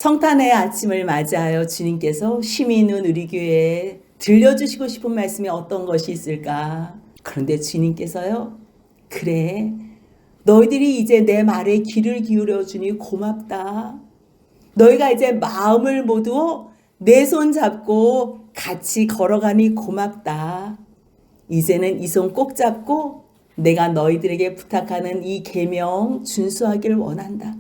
성탄의 아침을 맞이하여 주님께서 심히 있는 우리 교회에 들려주시고 싶은 말씀이 어떤 것이 있을까? 그런데 주님께서요, 그래, 너희들이 이제 내 말에 귀를 기울여 주니 고맙다. 너희가 이제 마음을 모두 내 손 잡고 같이 걸어가니 고맙다. 이제는 이 손 꼭 잡고 내가 너희들에게 부탁하는 이 계명 준수하길 원한다.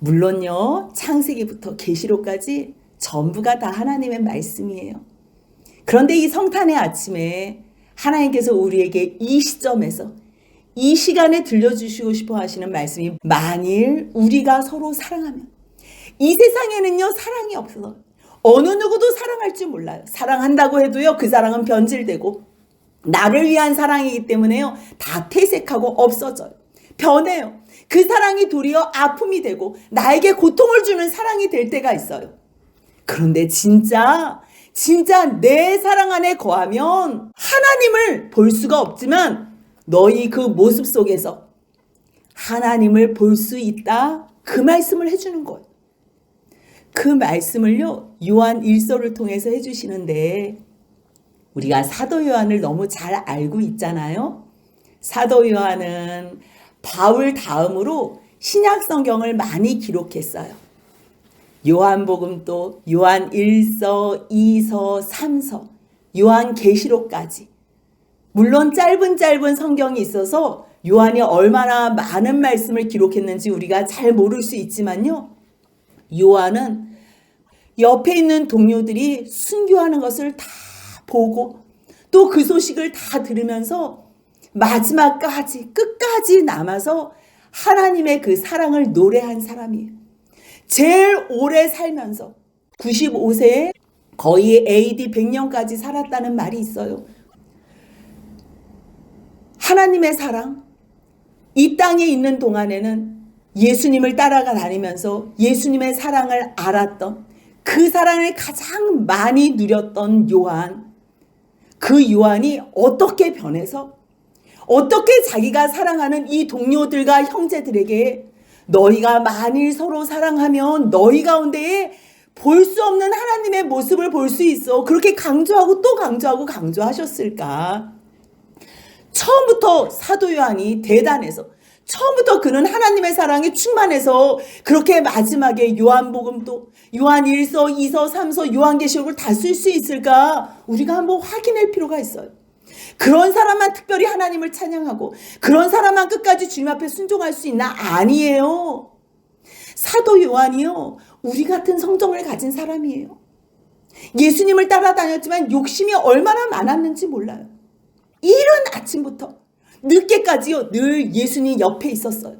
물론요, 창세기부터 계시록까지 전부가 다 하나님의 말씀이에요. 그런데 이 성탄의 아침에 하나님께서 우리에게 이 시점에서 이 시간에 들려주시고 싶어 하시는 말씀이, 만일 우리가 서로 사랑하면, 이 세상에는요 사랑이 없어서 어느 누구도 사랑할 줄 몰라요. 사랑한다고 해도요 그 사랑은 변질되고, 나를 위한 사랑이기 때문에요 다 퇴색하고 없어져요. 변해요. 그 사랑이 도리어 아픔이 되고 나에게 고통을 주는 사랑이 될 때가 있어요. 그런데 진짜 내 사랑 안에 거하면 하나님을 볼 수가 없지만 너희 그 모습 속에서 하나님을 볼 수 있다, 그 말씀을 해주는 거예요. 그 말씀을요 요한 1서를 통해서 해주시는데, 우리가 사도 요한을 너무 잘 알고 있잖아요. 사도 요한은 바울 다음으로 신약 성경을 많이 기록했어요. 요한복음도 요한 1서, 2서, 3서, 요한 계시록까지. 물론 짧은 성경이 있어서 요한이 얼마나 많은 말씀을 기록했는지 우리가 잘 모를 수 있지만요, 요한은 옆에 있는 동료들이 순교하는 것을 다 보고 또 그 소식을 다 들으면서 마지막까지 끝까지 남아서 하나님의 그 사랑을 노래한 사람이에요. 제일 오래 살면서 95세에 거의 AD 100년까지 살았다는 말이 있어요. 하나님의 사랑, 이 땅에 있는 동안에는 예수님을 따라가 다니면서 예수님의 사랑을 알았던, 그 사랑을 가장 많이 누렸던 요한, 그 요한이 어떻게 변해서 어떻게 자기가 사랑하는 이 동료들과 형제들에게, 너희가 만일 서로 사랑하면 너희 가운데에 볼 수 없는 하나님의 모습을 볼 수 있어, 그렇게 강조하고 또 강조하셨을까? 처음부터 사도 요한이 대단해서, 처음부터 그는 하나님의 사랑에 충만해서 그렇게 마지막에 요한복음도 요한 1서, 2서, 3서, 요한계시록을 다 쓸 수 있을까? 우리가 한번 확인할 필요가 있어요. 그런 사람만 특별히 하나님을 찬양하고 그런 사람만 끝까지 주님 앞에 순종할 수 있나? 아니에요. 사도 요한이요, 우리 같은 성정을 가진 사람이에요. 예수님을 따라다녔지만 욕심이 얼마나 많았는지 몰라요. 이른 아침부터 늦게까지요 늘 예수님 옆에 있었어요.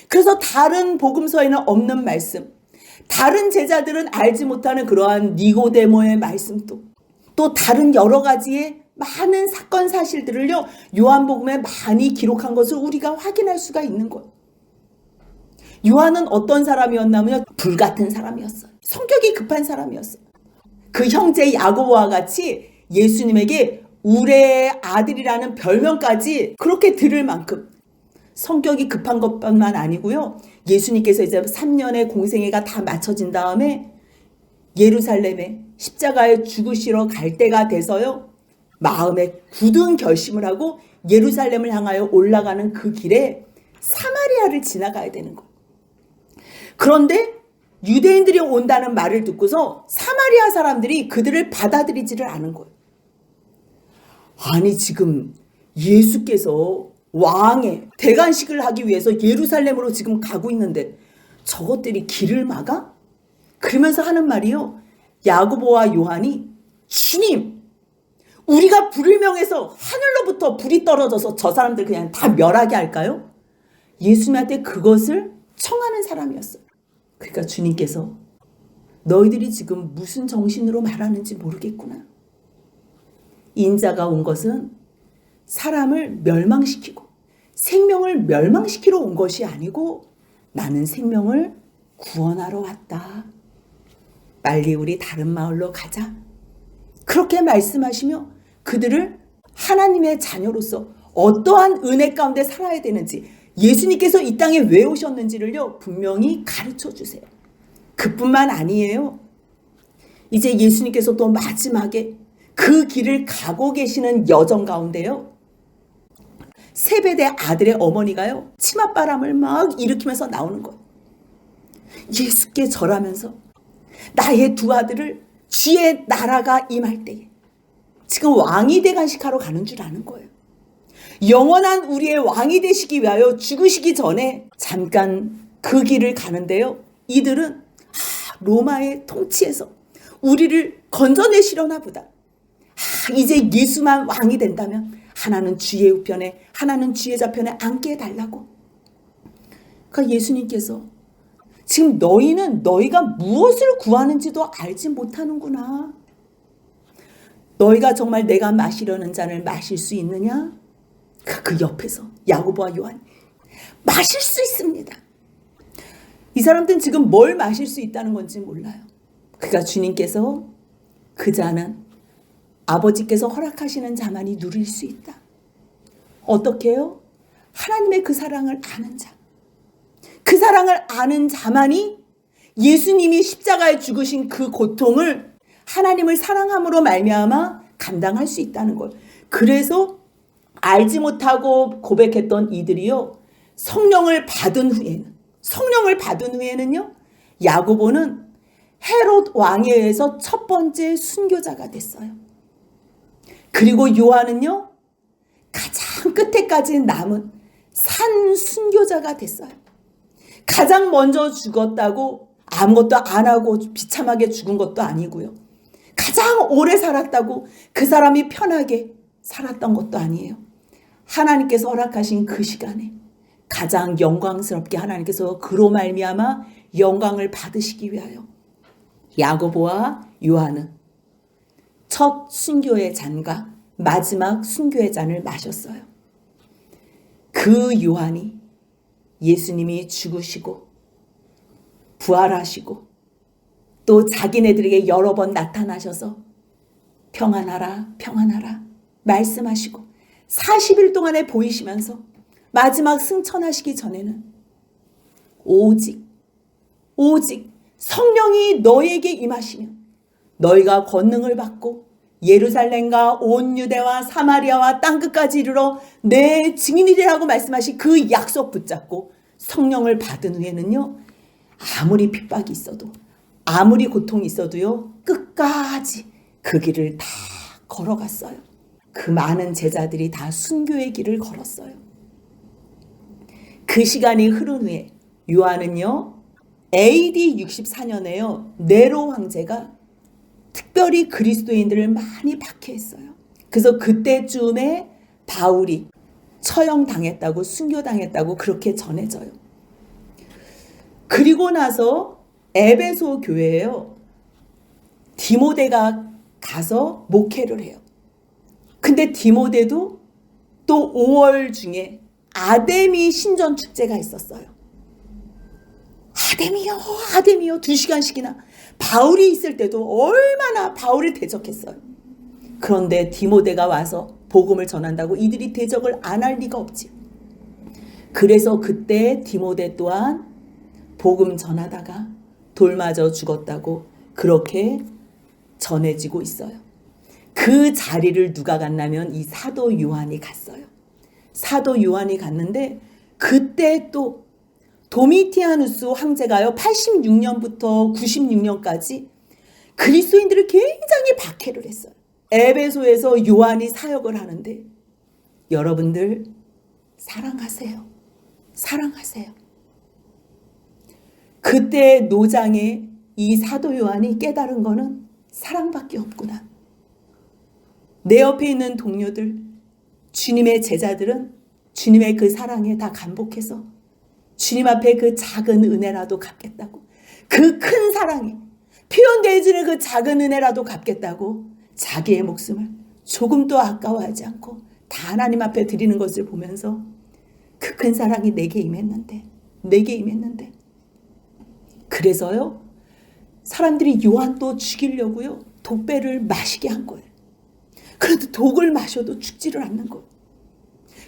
그래서 다른 복음서에는 없는 말씀, 다른 제자들은 알지 못하는 그러한 니고데모의 말씀도, 또 다른 여러 가지의 많은 사건 사실들을요 요한복음에 많이 기록한 것을 우리가 확인할 수가 있는 거예요. 요한은 어떤 사람이었냐면요, 불같은 사람이었어요. 성격이 급한 사람이었어요. 그 형제 야고보와 같이 예수님에게 우레의 아들이라는 별명까지 그렇게 들을 만큼 성격이 급한 것뿐만 아니고요, 예수님께서 이제 3년의 공생애가 다 마쳐진 다음에 예루살렘에 십자가에 죽으시러 갈 때가 돼서요, 마음에 굳은 결심을 하고 예루살렘을 향하여 올라가는 그 길에 사마리아를 지나가야 되는 거예요. 그런데 유대인들이 온다는 말을 듣고서 사마리아 사람들이 그들을 받아들이지를 않은 거예요. 아니, 지금 예수께서 왕의 대관식을 하기 위해서 예루살렘으로 지금 가고 있는데 저것들이 길을 막아? 그러면서 하는 말이요, 야고보와 요한이, 주님, 우리가 불을 명해서 하늘로부터 불이 떨어져서 저 사람들 그냥 다 멸하게 할까요? 예수님한테 그것을 청하는 사람이었어요. 그러니까 주님께서, 너희들이 지금 무슨 정신으로 말하는지 모르겠구나. 인자가 온 것은 사람을 멸망시키고 생명을 멸망시키러 온 것이 아니고 나는 생명을 구원하러 왔다. 빨리 우리 다른 마을로 가자. 그렇게 말씀하시며 그들을 하나님의 자녀로서 어떠한 은혜 가운데 살아야 되는지, 예수님께서 이 땅에 왜 오셨는지를요 분명히 가르쳐 주세요. 그뿐만 아니에요. 이제 예수님께서 또 마지막에 그 길을 가고 계시는 여정 가운데요. 세베대 아들의 어머니가요. 치맛바람을 막 일으키면서 나오는 거예요. 예수께 절하면서 나의 두 아들을 주의 나라가 임할 때에 지금 왕이 대관식하러 가는 줄 아는 거예요. 영원한 우리의 왕이 되시기 위하여 죽으시기 전에 잠깐 그 길을 가는데요. 이들은 로마의 통치에서 우리를 건져내시려나 보다. 이제 예수만 왕이 된다면 하나는 주의 우편에 하나는 주의 좌편에 앉게 해달라고. 그러니까 예수님께서 지금 너희는 너희가 무엇을 구하는지도 알지 못하는구나. 너희가 정말 내가 마시려는 잔을 마실 수 있느냐? 그 옆에서 야고보와 요한 마실 수 있습니다. 이 사람들은 지금 뭘 마실 수 있다는 건지 몰라요. 그러니까 주님께서 그 잔은 아버지께서 허락하시는 자만이 누릴 수 있다. 어떻게 해요? 하나님의 그 사랑을 아는 자. 그 사랑을 아는 자만이 예수님이 십자가에 죽으신 그 고통을 하나님을 사랑함으로 말미암아 감당할 수 있다는 걸. 그래서 알지 못하고 고백했던 이들이요. 성령을 받은 후에는요. 야고보는 헤롯 왕에 의해서 첫 번째 순교자가 됐어요. 그리고 요한은요. 가장 끝에까지 남은 산 순교자가 됐어요. 가장 먼저 죽었다고 아무것도 안 하고 비참하게 죽은 것도 아니고요. 가장 오래 살았다고 그 사람이 편하게 살았던 것도 아니에요. 하나님께서 허락하신 그 시간에 가장 영광스럽게 하나님께서 그로 말미암아 영광을 받으시기 위하여 야고보와 요한은 첫 순교의 잔과 마지막 순교의 잔을 마셨어요. 그 요한이 예수님이 죽으시고 부활하시고 또 자기네들에게 여러 번 나타나셔서 평안하라 평안하라 말씀하시고 40일 동안에 보이시면서 마지막 승천하시기 전에는 오직 성령이 너희에게 임하시면 너희가 권능을 받고 예루살렘과 온 유대와 사마리아와 땅끝까지 이르러 내 증인이라고 말씀하신 그 약속 붙잡고 성령을 받은 후에는요. 아무리 핍박이 있어도 아무리 고통이 있어도요. 끝까지 그 길을 다 걸어갔어요. 그 많은 제자들이 다 순교의 길을 걸었어요. 그 시간이 흐른 후에 요한은요. AD 64년에요. 네로 황제가 특별히 그리스도인들을 많이 박해했어요. 그래서 그때쯤에 바울이 처형당했다고 순교당했다고 그렇게 전해져요. 그리고 나서 에베소 교회에요. 디모데가 가서 목회를 해요. 근데 디모데도 또 5월 중에 아데미 신전 축제가 있었어요. 아데미요 2시간씩이나 바울이 있을 때도 얼마나 바울을 대적했어요. 그런데 디모데가 와서 복음을 전한다고 이들이 대적을 안 할 리가 없지. 그래서 그때 디모데 또한 복음 전하다가 돌 맞아 죽었다고 그렇게 전해지고 있어요. 그 자리를 누가 갔냐면 이 사도 요한이 갔어요. 사도 요한이 갔는데 그때 또 도미티아누스 황제가요 86년부터 96년까지 그리스도인들을 굉장히 박해를 했어요. 에베소에서 요한이 사역을 하는데 여러분들 사랑하세요. 그때 노장에 이 사도 요한이 깨달은 거는 사랑밖에 없구나. 내 옆에 있는 동료들, 주님의 제자들은 주님의 그 사랑에 다 감복해서 주님 앞에 그 작은 은혜라도 갚겠다고, 그 큰 사랑에 표현되어지는 그 작은 은혜라도 갚겠다고 자기의 목숨을 조금도 아까워하지 않고 다 하나님 앞에 드리는 것을 보면서 그 큰 사랑이 내게 임했는데 그래서요 사람들이 요한 또 죽이려고요 독배를 마시게 한 거예요. 그래도 독을 마셔도 죽지를 않는 거예요.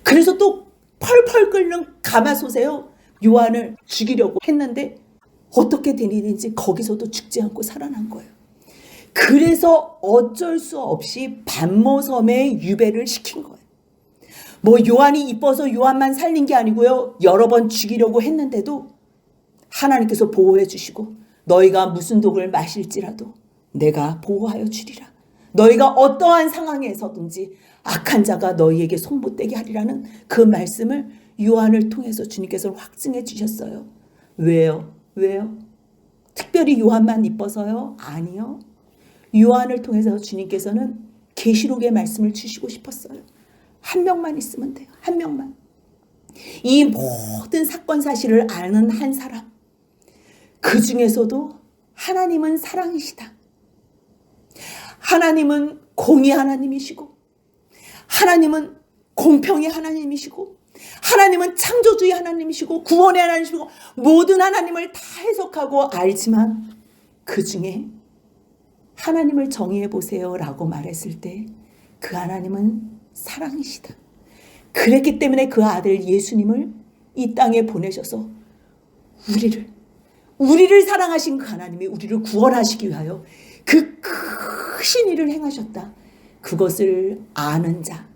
그래서 또 펄펄 끓는 가마솥에요 요한을 죽이려고 했는데 어떻게 된 일인지 거기서도 죽지 않고 살아난 거예요. 그래서 어쩔 수 없이 반모섬에 유배를 시킨 거예요. 뭐 요한이 이뻐서 요한만 살린 게 아니고요. 여러 번 죽이려고 했는데도 하나님께서 보호해 주시고 너희가 무슨 독을 마실지라도 내가 보호하여 주리라. 너희가 어떠한 상황에서든지 악한 자가 너희에게 손못대게 하리라는 그 말씀을 요한을 통해서 주님께서 확증해 주셨어요. 왜요? 왜요? 특별히 요한만 이뻐서요? 아니요. 요한을 통해서 주님께서는 계시록의 말씀을 주시고 싶었어요. 한 명만 있으면 돼요. 한 명만. 이 모든 사건 사실을 아는 한 사람. 그 중에서도 하나님은 사랑이시다. 하나님은 공의 하나님이시고 하나님은 공평의 하나님이시고 하나님은 창조주의 하나님이시고 구원의 하나님이시고 모든 하나님을 다 해석하고 알지만 그 중에 하나님을 정의해 보세요 라고 말했을 때 그 하나님은 사랑이시다. 그랬기 때문에 그 아들 예수님을 이 땅에 보내셔서 우리를 사랑하신 그 하나님이 우리를 구원하시기 위하여 그 크신 일을 행하셨다. 그것을 아는 자.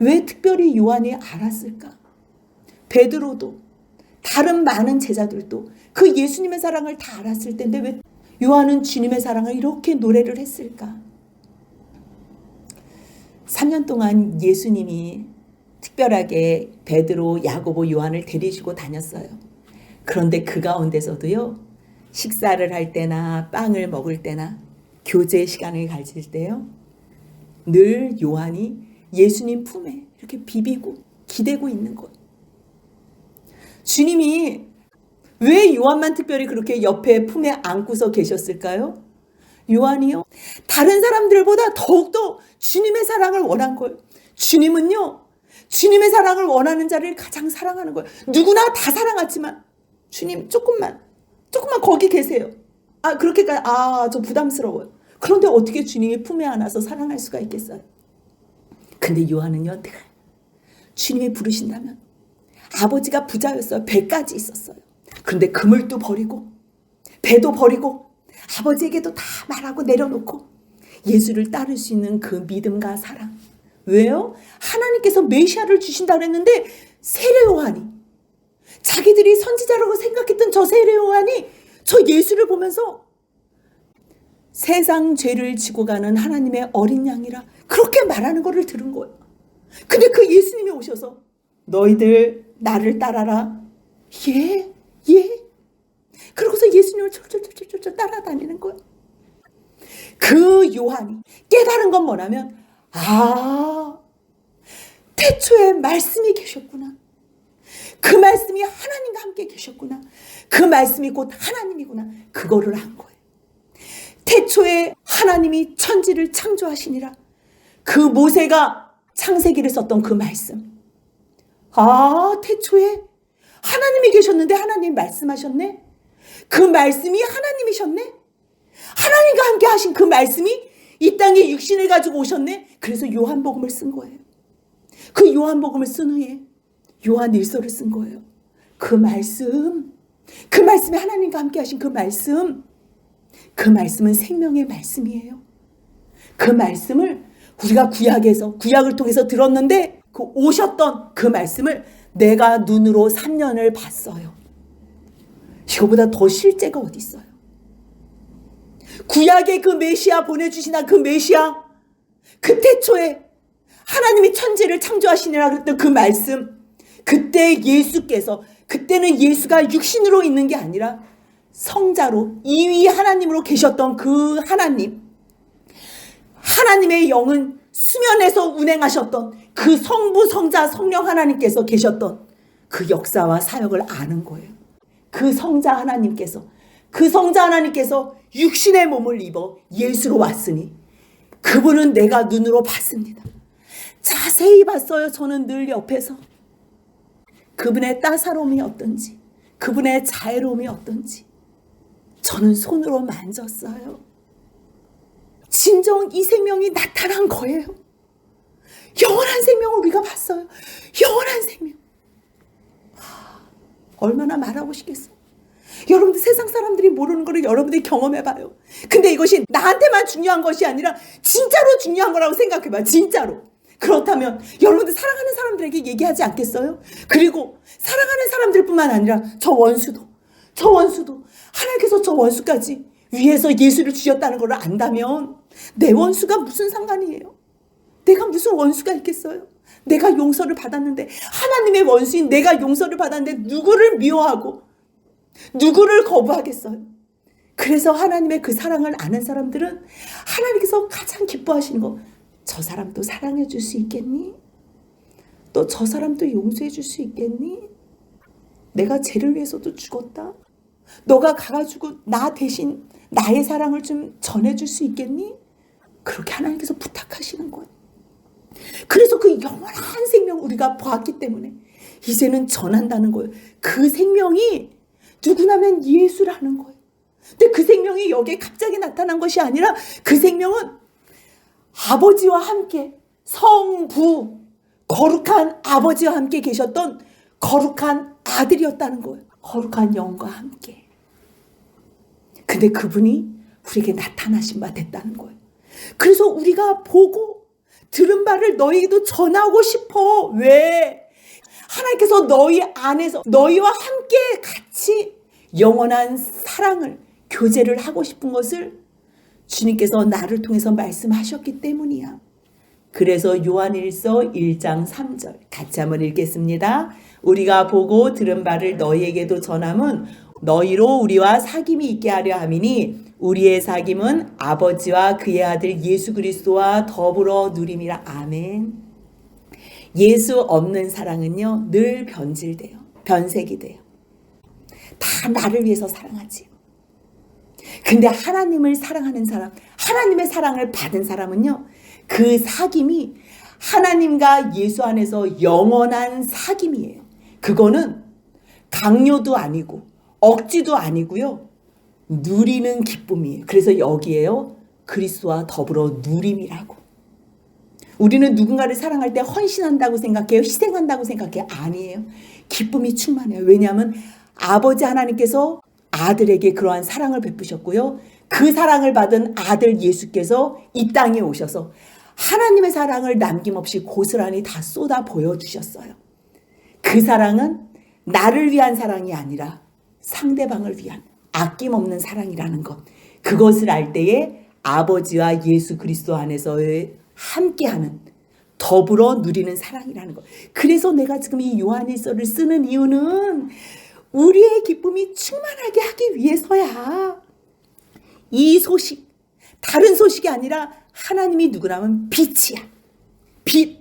왜 특별히 요한이 알았을까? 베드로도 다른 많은 제자들도 그 예수님의 사랑을 다 알았을 텐데 왜 요한은 주님의 사랑을 이렇게 노래를 했을까? 3년 동안 예수님이 특별하게 베드로, 야고보, 요한을 데리시고 다녔어요. 그런데 그 가운데서도요. 식사를 할 때나 빵을 먹을 때나 교제 시간을 가질 때요. 늘 요한이 예수님 품에 이렇게 비비고 기대고 있는 거예요. 주님이 왜 요한만 특별히 그렇게 옆에 품에 안고서 계셨을까요? 요한이요. 다른 사람들보다 더욱더 주님의 사랑을 원한 거예요. 주님은요. 주님의 사랑을 원하는 자를 가장 사랑하는 거예요. 누구나 다 사랑하지만 주님 조금만 거기 계세요. 그렇게까지 저 부담스러워요. 그런데 어떻게 주님의 품에 안아서 사랑할 수가 있겠어요? 근데 요한은요. 내가 주님이 부르신다면 아버지가 부자였어요. 배까지 있었어요. 그런데 그물도 버리고 배도 버리고 아버지에게도 다 말하고 내려놓고 예수를 따를 수 있는 그 믿음과 사랑. 왜요? 하나님께서 메시아를 주신다고 했는데 세례 요한이 자기들이 선지자라고 생각했던 저 세례 요한이 저 예수를 보면서 세상 죄를 지고 가는 하나님의 어린 양이라 그렇게 말하는 것을 들은 거예요. 근데 그 예수님이 오셔서 너희들 나를 따라라. 예. 그러고서 예수님을 철철 따라다니는 거예요. 그 요한이 깨달은 건 뭐냐면 태초에 말씀이 계셨구나. 그 말씀이 하나님과 함께 계셨구나. 그 말씀이 곧 하나님이구나. 그거를 한 거예요. 태초에 하나님이 천지를 창조하시니라. 그 모세가 창세기를 썼던 그 말씀. 태초에 하나님이 계셨는데 하나님이 말씀하셨네. 그 말씀이 하나님이셨네. 하나님과 함께 하신 그 말씀이 이 땅에 육신을 가지고 오셨네. 그래서 요한복음을 쓴 거예요. 그 요한복음을 쓴 후에 요한 일서를 쓴 거예요. 그 말씀이 하나님과 함께 하신 그 말씀은 생명의 말씀이에요. 그 말씀을 우리가 구약을 통해서 들었는데 그 오셨던 그 말씀을 내가 눈으로 3년을 봤어요. 이거보다 더 실제가 어디 있어요? 구약의 그 메시아 보내주시나 그 메시아 그 태초에 하나님이 천지를 창조하시니라 그랬던 그 말씀 그때 그때는 예수가 육신으로 있는 게 아니라 성자로 이위 하나님으로 계셨던 그 하나님의 영은 수면에서 운행하셨던 그 성부 성자 성령 하나님께서 계셨던 그 역사와 사역을 아는 거예요. 그 성자 하나님께서 육신의 몸을 입어 예수로 왔으니 그분은 내가 눈으로 봤습니다. 자세히 봤어요. 저는 늘 옆에서 그분의 따사로움이 어떤지 그분의 자애로움이 어떤지 저는 손으로 만졌어요. 진정 이 생명이 나타난 거예요. 영원한 생명을 우리가 봤어요. 영원한 생명. 얼마나 말하고 싶겠어요. 여러분들 세상 사람들이 모르는 거를 여러분들이 경험해봐요. 근데 이것이 나한테만 중요한 것이 아니라 진짜로 중요한 거라고 생각해봐요. 진짜로. 그렇다면 여러분들 사랑하는 사람들에게 얘기하지 않겠어요? 그리고 사랑하는 사람들뿐만 아니라 저 원수도 하나님께서 저 원수까지 위해서 예수를 주셨다는 걸 안다면 내 원수가 무슨 상관이에요? 내가 무슨 원수가 있겠어요? 내가 용서를 받았는데, 하나님의 원수인 내가 용서를 받았는데 누구를 미워하고 누구를 거부하겠어요? 그래서 하나님의 그 사랑을 아는 사람들은 하나님께서 가장 기뻐하시는 거, 저 사람도 사랑해 줄 수 있겠니? 또 저 사람도 용서해 줄 수 있겠니? 내가 쟤를 위해서도 죽었다. 너가 가가지고 나 대신 나의 사랑을 좀 전해줄 수 있겠니? 그렇게 하나님께서 부탁하시는 거예요. 그래서 그 영원한 생명 우리가 보았기 때문에 이제는 전한다는 거예요. 그 생명이 누구냐면 예수라는 거예요. 근데 그 생명이 여기에 갑자기 나타난 것이 아니라 그 생명은 아버지와 함께 성부, 거룩한 아버지와 함께 계셨던 거룩한 아들이었다는 거예요. 거룩한 영과 함께. 근데 그분이 우리에게 나타나신 바 됐다는 거예요. 그래서 우리가 보고 들은 바를 너희에게도 전하고 싶어. 왜? 하나님께서 너희 안에서 너희와 함께 같이 영원한 사랑을, 교제를 하고 싶은 것을 주님께서 나를 통해서 말씀하셨기 때문이야. 그래서 요한일서 1장 3절 같이 한번 읽겠습니다. 우리가 보고 들은 바를 너희에게도 전함은 너희로 우리와 사귐이 있게 하려 함이니 우리의 사귐은 아버지와 그의 아들 예수 그리스도와 더불어 누림이라. 아멘. 예수 없는 사랑은요 늘 변질돼요. 변색이 돼요. 다 나를 위해서 사랑하지. 근데 하나님을 사랑하는 사람, 하나님의 사랑을 받은 사람은요 그 사귐이 하나님과 예수 안에서 영원한 사귐이에요. 그거는 강요도 아니고 억지도 아니고요. 누리는 기쁨이에요. 그래서 여기에요. 그리스도와 더불어 누림이라고. 우리는 누군가를 사랑할 때 헌신한다고 생각해요. 희생한다고 생각해요. 아니에요. 기쁨이 충만해요. 왜냐하면 아버지 하나님께서 아들에게 그러한 사랑을 베푸셨고요. 그 사랑을 받은 아들 예수께서 이 땅에 오셔서 하나님의 사랑을 남김없이 고스란히 다 쏟아 보여주셨어요. 그 사랑은 나를 위한 사랑이 아니라 상대방을 위한 아낌없는 사랑이라는 것. 그것을 알 때에 아버지와 예수 그리스도 안에서의 함께하는 더불어 누리는 사랑이라는 것. 그래서 내가 지금 이 요한일서를 쓰는 이유는 우리의 기쁨이 충만하게 하기 위해서야. 이 소식, 다른 소식이 아니라 하나님이 누구라면 빛이야. 빛.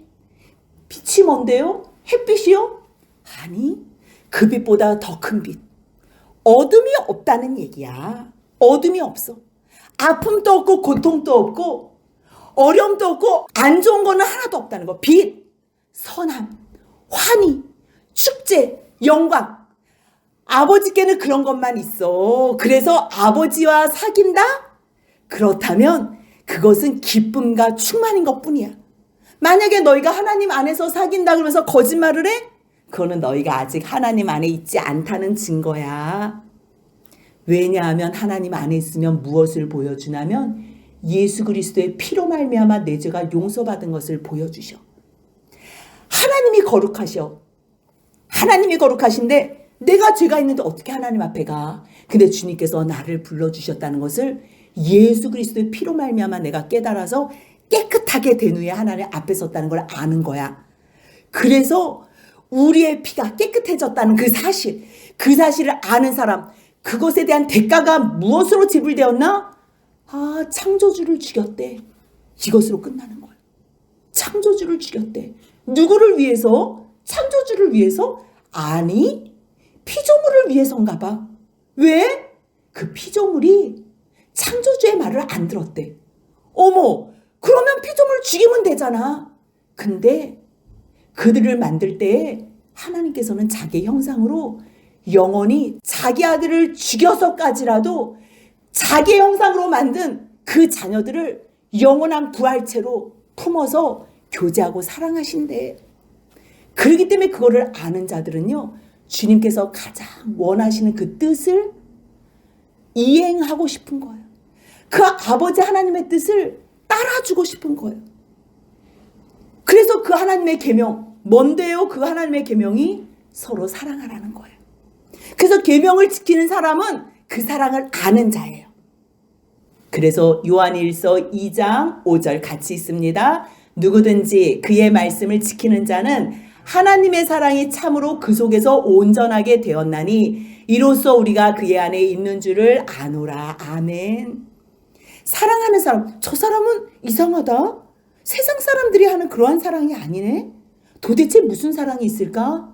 빛이 뭔데요? 햇빛이요? 아니, 그 빛보다 더 큰 빛. 어둠이 없다는 얘기야. 어둠이 없어. 아픔도 없고 고통도 없고 어려움도 없고 안 좋은 거는 하나도 없다는 거. 빛, 선함, 환희, 축제, 영광. 아버지께는 그런 것만 있어. 그래서 아버지와 사귄다? 그렇다면 그것은 기쁨과 충만인 것뿐이야. 만약에 너희가 하나님 안에서 사귄다 그러면서 거짓말을 해? 그거는 너희가 아직 하나님 안에 있지 않다는 증거야. 왜냐하면 하나님 안에 있으면 무엇을 보여주냐면 예수 그리스도의 피로 말미암아 내 죄가 용서받은 것을 보여주셔. 하나님이 거룩하셔. 하나님이 거룩하신데 내가 죄가 있는데 어떻게 하나님 앞에 가? 근데 주님께서 나를 불러주셨다는 것을 예수 그리스도의 피로 말미암아 내가 깨달아서 깨끗하게 된 후에 하나님 앞에 섰다는 걸 아는 거야. 그래서 우리의 피가 깨끗해졌다는 그 사실을 아는 사람, 그것에 대한 대가가 무엇으로 지불되었나? 아, 창조주를 죽였대. 이것으로 끝나는 거예요. 창조주를 죽였대. 누구를 위해서? 창조주를 위해서? 아니, 피조물을 위해서인가 봐. 왜? 그 피조물이 창조주의 말을 안 들었대. 어머, 그러면 피조물 죽이면 되잖아. 근데 그들을 만들 때에 하나님께서는 자기 형상으로 영원히 자기 아들을 죽여서까지라도 자기 형상으로 만든 그 자녀들을 영원한 부활체로 품어서 교제하고 사랑하신대. 그렇기 때문에 그거를 아는 자들은요, 주님께서 가장 원하시는 그 뜻을 이행하고 싶은 거예요. 그 아버지 하나님의 뜻을 따라주고 싶은 거예요. 그래서 그 하나님의 계명, 뭔데요? 그 하나님의 계명이 서로 사랑하라는 거예요. 그래서 계명을 지키는 사람은 그 사랑을 아는 자예요. 그래서 요한일서 2장 5절 같이 있습니다. 누구든지 그의 말씀을 지키는 자는 하나님의 사랑이 참으로 그 속에서 온전하게 되었나니 이로써 우리가 그의 안에 있는 줄을 아노라. 아멘. 사랑하는 사람, 저 사람은 이상하다. 세상 사람들이 하는 그러한 사랑이 아니네. 도대체 무슨 사랑이 있을까?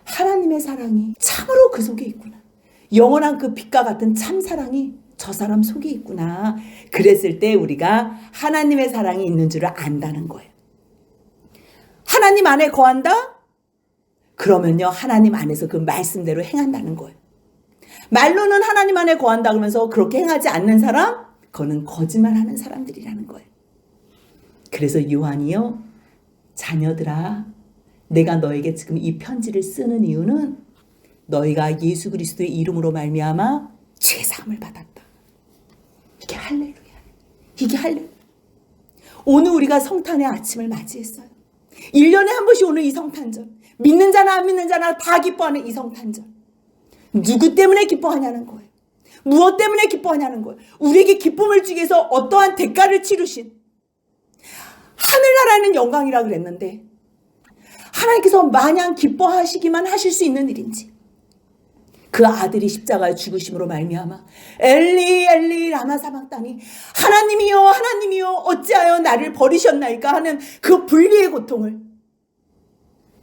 하나님의 사랑이 참으로 그 속에 있구나. 영원한 그 빛과 같은 참 사랑이 저 사람 속에 있구나. 그랬을 때 우리가 하나님의 사랑이 있는 줄을 안다는 거예요. 하나님 안에 거한다? 그러면요, 하나님 안에서 그 말씀대로 행한다는 거예요. 말로는 하나님 안에 거한다 그러면서 그렇게 행하지 않는 사람? 그거는 거짓말하는 사람들이라는 거예요. 그래서 요한이요, 자녀들아, 내가 너에게 지금 이 편지를 쓰는 이유는 너희가 예수 그리스도의 이름으로 말미암아 죄사함을 받았다. 이게 할렐루야. 이게 할렐루야. 오늘 우리가 성탄의 아침을 맞이했어요. 1년에 한 번씩 오는 이 성탄절. 믿는 자나 안 믿는 자나 다 기뻐하는 이 성탄절. 누구 때문에 기뻐하냐는 거예요. 무엇 때문에 기뻐하냐는 거예요. 우리에게 기쁨을 주기 위해서 어떠한 대가를 치르신 하늘나라는 영광이라 그랬는데 하나님께서 마냥 기뻐하시기만 하실 수 있는 일인지, 그 아들이 십자가에 죽으심으로 말미암아 엘리 엘리 라마 사박다니, 하나님이여 하나님이여 어찌하여 나를 버리셨나이까 하는 그 분리의 고통을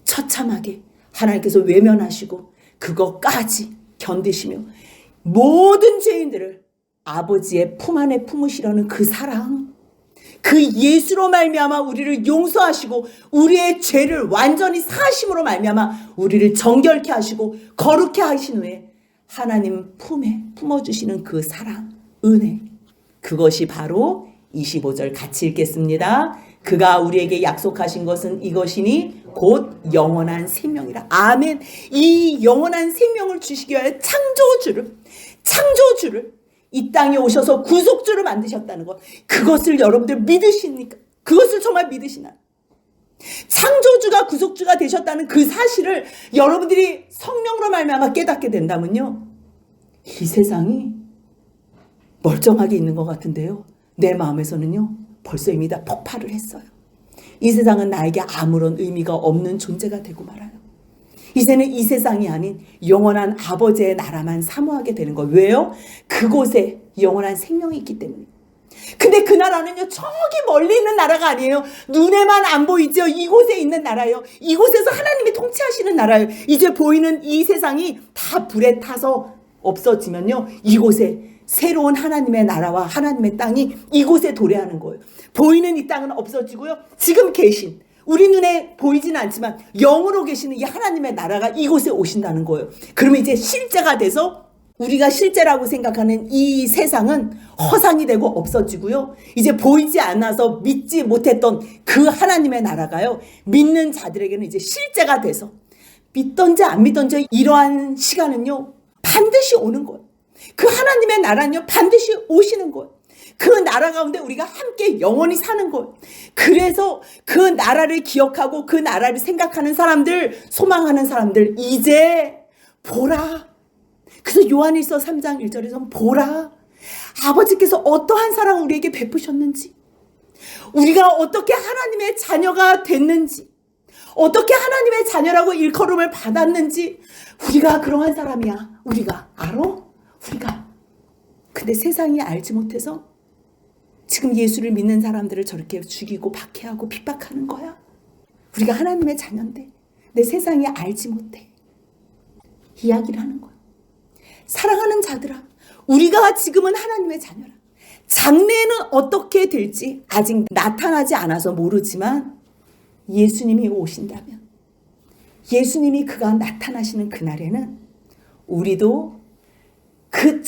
처참하게 하나님께서 외면하시고 그것까지 견디시며 모든 죄인들을 아버지의 품 안에 품으시려는 그 사랑, 그 예수로 말미암아 우리를 용서하시고 우리의 죄를 완전히 사하심으로 말미암아 우리를 정결케 하시고 거룩케 하신 후에 하나님 품에 품어주시는 그 사랑, 은혜, 그것이 바로 25절 같이 읽겠습니다. 그가 우리에게 약속하신 것은 이것이니 곧 영원한 생명이라. 아멘. 이 영원한 생명을 주시기 위하여 창조주를 이 땅에 오셔서 구속주를 만드셨다는 것, 그것을 여러분들 믿으십니까? 그것을 정말 믿으시나요? 창조주가 구속주가 되셨다는 그 사실을 여러분들이 성령으로 말미암아 깨닫게 된다면요, 이 세상이 멀쩡하게 있는 것 같은데요, 내 마음에서는요 벌써 이미 다 폭발을 했어요. 이 세상은 나에게 아무런 의미가 없는 존재가 되고 말아요. 이제는 이 세상이 아닌 영원한 아버지의 나라만 사모하게 되는 거예요. 왜요? 그곳에 영원한 생명이 있기 때문에. 근데 그 나라는요, 저기 멀리 있는 나라가 아니에요. 눈에만 안 보이죠. 이곳에 있는 나라예요. 이곳에서 하나님이 통치하시는 나라예요. 이제 보이는 이 세상이 다 불에 타서 없어지면요, 이곳에 새로운 하나님의 나라와 하나님의 땅이 이곳에 도래하는 거예요. 보이는 이 땅은 없어지고요, 지금 계신, 우리 눈에 보이지는 않지만 영으로 계시는 이 하나님의 나라가 이곳에 오신다는 거예요. 그러면 이제 실제가 돼서 우리가 실제라고 생각하는 이 세상은 허상이 되고 없어지고요, 이제 보이지 않아서 믿지 못했던 그 하나님의 나라가요, 믿는 자들에게는 이제 실제가 돼서 믿던지 안 믿던지 이러한 시간은요 반드시 오는 거예요. 그 하나님의 나라는요 반드시 오시는 거예요. 그 나라 가운데 우리가 함께 영원히 사는 거예요. 그래서 그 나라를 기억하고 그 나라를 생각하는 사람들, 소망하는 사람들, 이제 보라. 그래서 요한일서 3장 1절에서 보라, 아버지께서 어떠한 사랑을 우리에게 베푸셨는지, 우리가 어떻게 하나님의 자녀가 됐는지, 어떻게 하나님의 자녀라고 일컬음을 받았는지, 우리가 그러한 사람이야. 우리가 알아? 우리가. 근데 세상이 알지 못해서 지금 예수를 믿는 사람들을 저렇게 죽이고 박해하고 핍박하는 거야. 우리가 하나님의 자녀인데 내 세상이 알지 못해. 이야기를 하는 거야. 사랑하는 자들아, 우리가 지금은 하나님의 자녀라. 장래에는 어떻게 될지 아직 나타나지 않아서 모르지만 예수님이 오신다면, 예수님이 그가 나타나시는 그날에는 우리도 그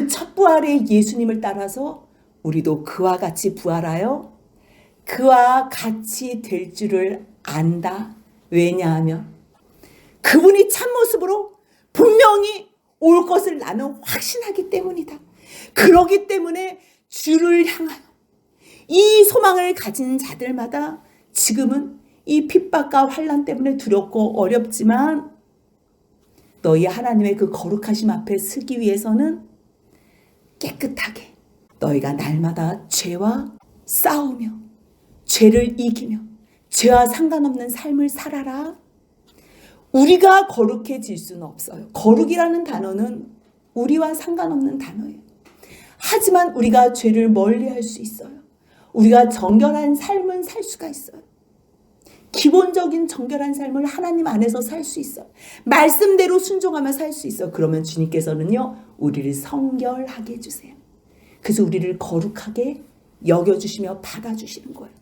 첫 부활의 예수님을 따라서 우리도 그와 같이 부활하여 그와 같이 될 줄을 안다. 왜냐하면 그분이 참모습으로 분명히 올 것을 나는 확신하기 때문이다. 그러기 때문에 주를 향하여 이 소망을 가진 자들마다 지금은 이 핍박과 환난 때문에 두렵고 어렵지만 너희 하나님의 그 거룩하심 앞에 서기 위해서는 깨끗하게 너희가 날마다 죄와 싸우며 죄를 이기며 죄와 상관없는 삶을 살아라. 우리가 거룩해질 수는 없어요. 거룩이라는 단어는 우리와 상관없는 단어예요. 하지만 우리가 죄를 멀리할 수 있어요. 우리가 정결한 삶은 살 수가 있어요. 기본적인 정결한 삶을 하나님 안에서 살 수 있어요. 말씀대로 순종하며 살 수 있어요. 그러면 주님께서는요, 우리를 성결하게 해주세요. 그래서 우리를 거룩하게 여겨주시며 받아주시는 거예요.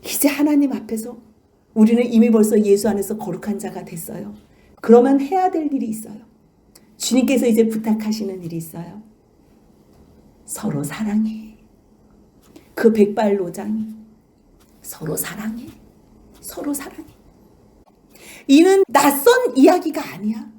이제 하나님 앞에서 우리는 이미 벌써 예수 안에서 거룩한 자가 됐어요. 그러면 해야 될 일이 있어요. 주님께서 이제 부탁하시는 일이 있어요. 서로 사랑해. 그 백발노장이 서로 사랑해. 서로 사랑해. 이는 낯선 이야기가 아니야.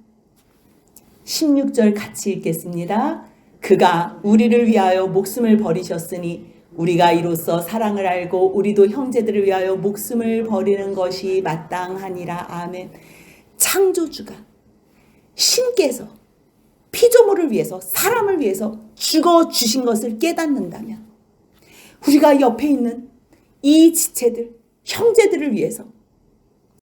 16절 같이 읽겠습니다. 그가 우리를 위하여 목숨을 버리셨으니 우리가 이로써 사랑을 알고 우리도 형제들을 위하여 목숨을 버리는 것이 마땅하니라. 아멘. 창조주가 신께서 피조물을 위해서 사람을 위해서 죽어주신 것을 깨닫는다면 우리가 옆에 있는 이 지체들 형제들을 위해서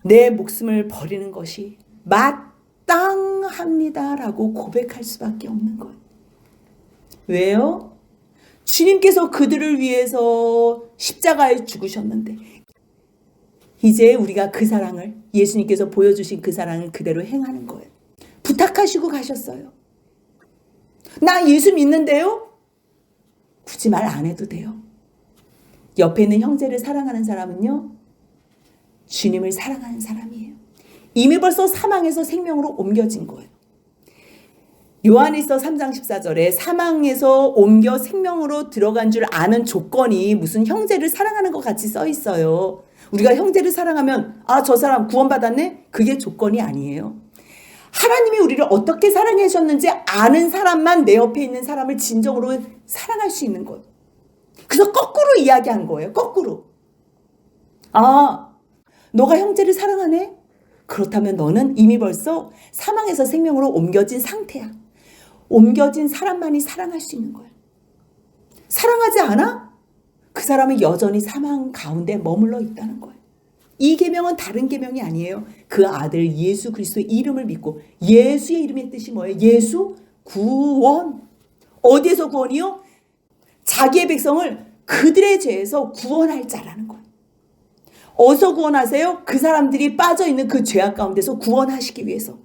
내 목숨을 버리는 것이 마땅합니다라고 고백할 수밖에 없는 거예요. 왜요? 주님께서 그들을 위해서 십자가에 죽으셨는데 이제 우리가 그 사랑을 예수님께서 보여주신 그 사랑을 그대로 행하는 거예요. 부탁하시고 가셨어요. 나 예수 믿는데요? 굳이 말 안 해도 돼요. 옆에 있는 형제를 사랑하는 사람은요, 주님을 사랑하는 사람이에요. 이미 벌써 사망에서 생명으로 옮겨진 거예요. 요한일서 3장 14절에 사망에서 옮겨 생명으로 들어간 줄 아는 조건이 무슨 형제를 사랑하는 것 같이 써 있어요. 우리가 형제를 사랑하면 저 사람 구원받았네? 그게 조건이 아니에요. 하나님이 우리를 어떻게 사랑해 주셨는지 아는 사람만 내 옆에 있는 사람을 진정으로 사랑할 수 있는 거예요. 그래서 거꾸로 이야기한 거예요. 거꾸로. 너가 형제를 사랑하네? 그렇다면 너는 이미 벌써 사망에서 생명으로 옮겨진 상태야. 옮겨진 사람만이 사랑할 수 있는 거야. 사랑하지 않아? 그 사람은 여전히 사망 가운데 머물러 있다는 거예요. 이 계명은 다른 계명이 아니에요. 그 아들 예수 그리스도의 이름을 믿고, 예수의 이름의 뜻이 뭐예요? 예수 구원. 어디에서 구원이요? 자기의 백성을 그들의 죄에서 구원할 자라는 거예요. 어디서 구원하세요? 그 사람들이 빠져있는 그 죄악 가운데서 구원하시기 위해서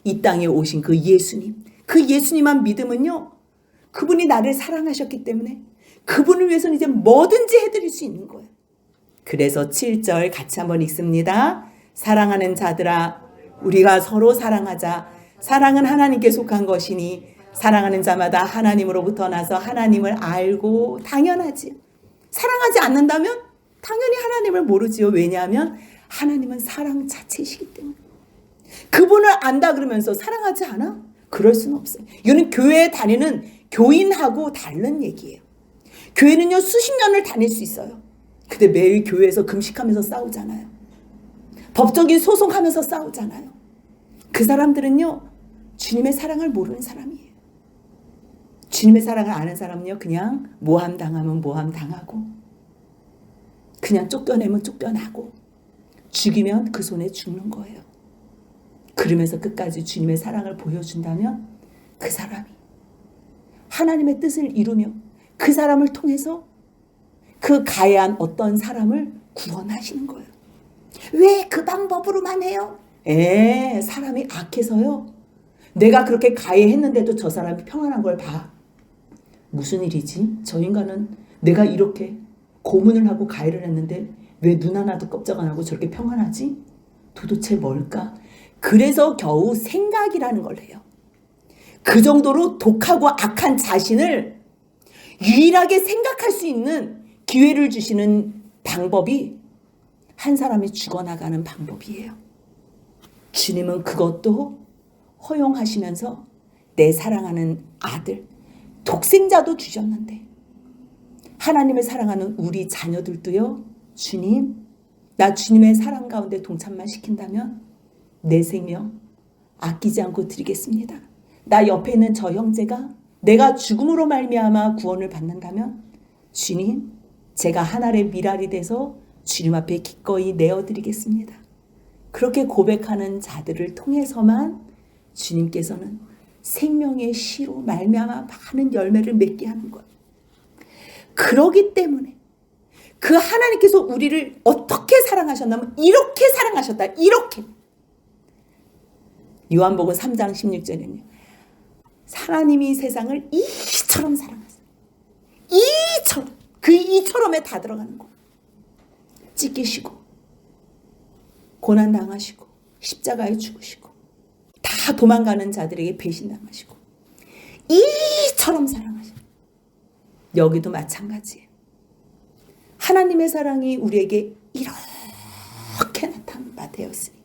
이 땅에 오신 그 예수님, 그 예수님만 믿으면요, 그분이 나를 사랑하셨기 때문에 그분을 위해서는 이제 뭐든지 해드릴 수 있는 거예요. 그래서 7절 같이 한번 읽습니다. 사랑하는 자들아, 우리가 서로 사랑하자. 사랑은 하나님께 속한 것이니 사랑하는 자마다 하나님으로부터 나서 하나님을 알고, 당연하지. 사랑하지 않는다면 당연히 하나님을 모르지요. 왜냐하면 하나님은 사랑 자체이시기 때문에. 그분을 안다 그러면서 사랑하지 않아? 그럴 수는 없어요. 이거는 교회에 다니는 교인하고 다른 얘기예요. 교회는요, 수십 년을 다닐 수 있어요. 근데 매일 교회에서 금식하면서 싸우잖아요. 법적인 소송하면서 싸우잖아요. 그 사람들은요, 주님의 사랑을 모르는 사람이에요. 주님의 사랑을 아는 사람은요, 그냥 모함 당하면 모함 당하고, 그냥 쫓겨내면 쫓겨나고, 죽이면 그 손에 죽는 거예요. 그러면서 끝까지 주님의 사랑을 보여준다면 그 사람이 하나님의 뜻을 이루며 그 사람을 통해서 그 가해한 어떤 사람을 구원하시는 거예요. 왜 그 방법으로만 해요? 사람이 악해서요. 내가 그렇게 가해했는데도 저 사람이 평안한 걸 봐. 무슨 일이지? 저 인간은 내가 이렇게 고문을 하고 가해를 했는데 왜 눈 하나도 껍적 안 하고 저렇게 평안하지? 도대체 뭘까? 그래서 겨우 생각이라는 걸 해요. 그 정도로 독하고 악한 자신을 유일하게 생각할 수 있는 기회를 주시는 방법이 한 사람이 죽어나가는 방법이에요. 주님은 그것도 허용하시면서 내 사랑하는 아들, 독생자도 주셨는데 하나님을 사랑하는 우리 자녀들도요, 주님, 나 주님의 사랑 가운데 동참만 시킨다면 내 생명 아끼지 않고 드리겠습니다. 나 옆에 있는 저 형제가 내가 죽음으로 말미암아 구원을 받는다면 주님, 제가 하늘의 미랄이 돼서 주님 앞에 기꺼이 내어드리겠습니다. 그렇게 고백하는 자들을 통해서만 주님께서는 생명의 씨로 말미암아 많은 열매를 맺게 하는 거예요. 그러기 때문에 그 하나님께서 우리를 어떻게 사랑하셨냐면 이렇게 사랑하셨다. 이렇게. 요한복음 3장 16절에는요. 하나님이 세상을 이처럼 사랑하셨어요. 이처럼. 그 이처럼에 다 들어가는 거예요. 찢기시고 고난당하시고 십자가에 죽으시고 다 도망가는 자들에게 배신당하시고 이처럼 사랑하셔요. 여기도 마찬가지예요. 하나님의 사랑이 우리에게 이렇게 나타난 바 되었으니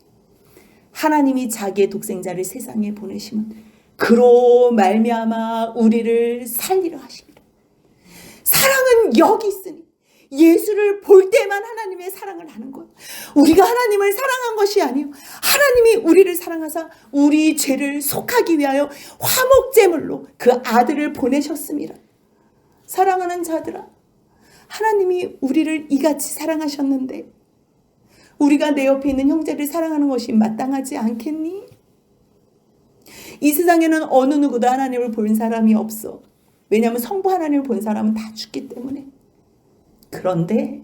하나님이 자기의 독생자를 세상에 보내시면 그로 말미암아 우리를 살리려 하십니다. 사랑은 여기 있으니 예수를 볼 때만 하나님의 사랑을 하는 거예요. 우리가 하나님을 사랑한 것이 아니요, 하나님이 우리를 사랑하사 우리 죄를 속하기 위하여 화목제물로 그 아들을 보내셨습니다. 사랑하는 자들아, 하나님이 우리를 이같이 사랑하셨는데 우리가 내 옆에 있는 형제를 사랑하는 것이 마땅하지 않겠니? 이 세상에는 어느 누구도 하나님을 본 사람이 없어. 왜냐하면 성부 하나님을 본 사람은 다 죽기 때문에. 그런데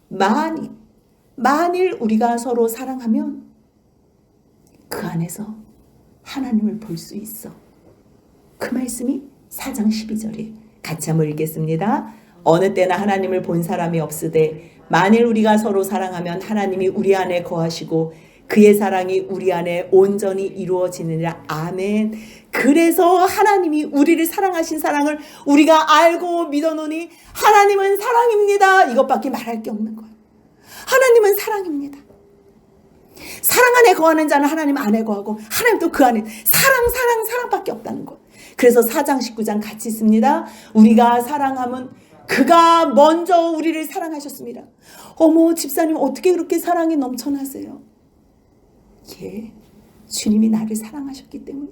만일 우리가 서로 사랑하면 그 안에서 하나님을 볼 수 있어. 그 말씀이 4장 12절에 같이 한번 읽겠습니다. 어느 때나 하나님을 본 사람이 없으되 만일 우리가 서로 사랑하면 하나님이 우리 안에 거하시고 그의 사랑이 우리 안에 온전히 이루어지느니라. 아멘. 그래서 하나님이 우리를 사랑하신 사랑을 우리가 알고 믿어노니 하나님은 사랑입니다. 이것밖에 말할 게 없는 거예요. 하나님은 사랑입니다. 사랑 안에 거하는 자는 하나님 안에 거하고 하나님도 그 안에 사랑밖에 없다는 거예요. 그래서 4장 19장 같이 있습니다. 우리가 사랑하면 그가 먼저 우리를 사랑하셨습니다. 어머, 집사님 어떻게 그렇게 사랑이 넘쳐나세요? 예, 주님이 나를 사랑하셨기 때문에.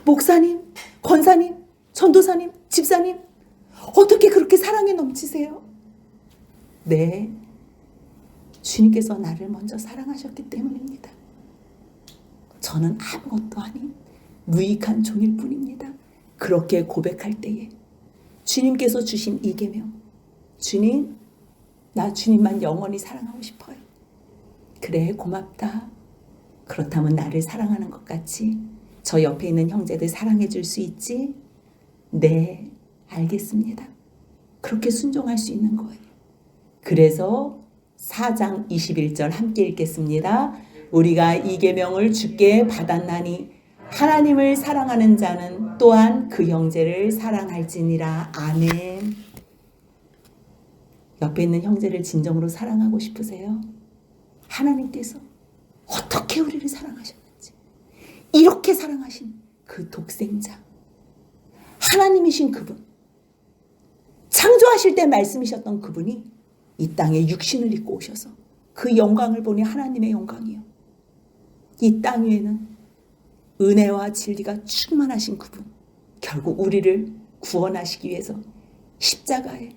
목사님, 권사님, 전도사님, 집사님 어떻게 그렇게 사랑이 넘치세요? 네, 주님께서 나를 먼저 사랑하셨기 때문입니다. 저는 아무것도 아닌 무익한 종일 뿐입니다. 그렇게 고백할 때에 주님께서 주신 이 계명, 주님, 나 주님만 영원히 사랑하고 싶어요. 그래, 고맙다. 그렇다면 나를 사랑하는 것 같이 저 옆에 있는 형제들 사랑해 줄 수 있지? 네, 알겠습니다. 그렇게 순종할 수 있는 거예요. 그래서 4장 21절 함께 읽겠습니다. 우리가 이 계명을 주께 받았나니 하나님을 사랑하는 자는 또한 그 형제를 사랑할지니라. 아멘. 옆에 있는 형제를 진정으로 사랑하고 싶으세요? 하나님께서 어떻게 우리를 사랑하셨는지, 이렇게 사랑하신 그 독생자, 하나님이신 그분, 창조하실 때 말씀이셨던 그분이 이 땅에 육신을 입고 오셔서 그 영광을 보니 하나님의 영광이요. 이 땅 위에는 은혜와 진리가 충만하신 그분, 결국 우리를 구원하시기 위해서 십자가에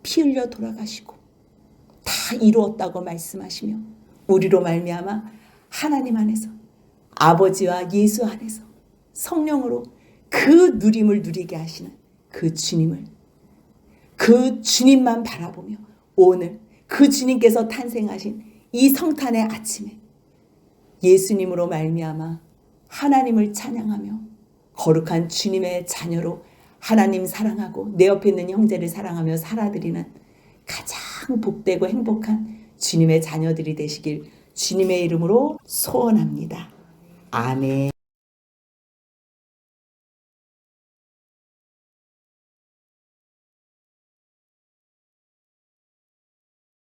피 흘려 돌아가시고 다 이루었다고 말씀하시며 우리로 말미암아 하나님 안에서 아버지와 예수 안에서 성령으로 그 누림을 누리게 하시는 그 주님을, 그 주님만 바라보며 오늘 그 주님께서 탄생하신 이 성탄의 아침에 예수님으로 말미암아 하나님을 찬양하며 거룩한 주님의 자녀로 하나님 사랑하고 내 옆에 있는 형제를 사랑하며 살아드리는 가장 복되고 행복한 주님의 자녀들이 되시길 주님의 이름으로 소원합니다. 아멘.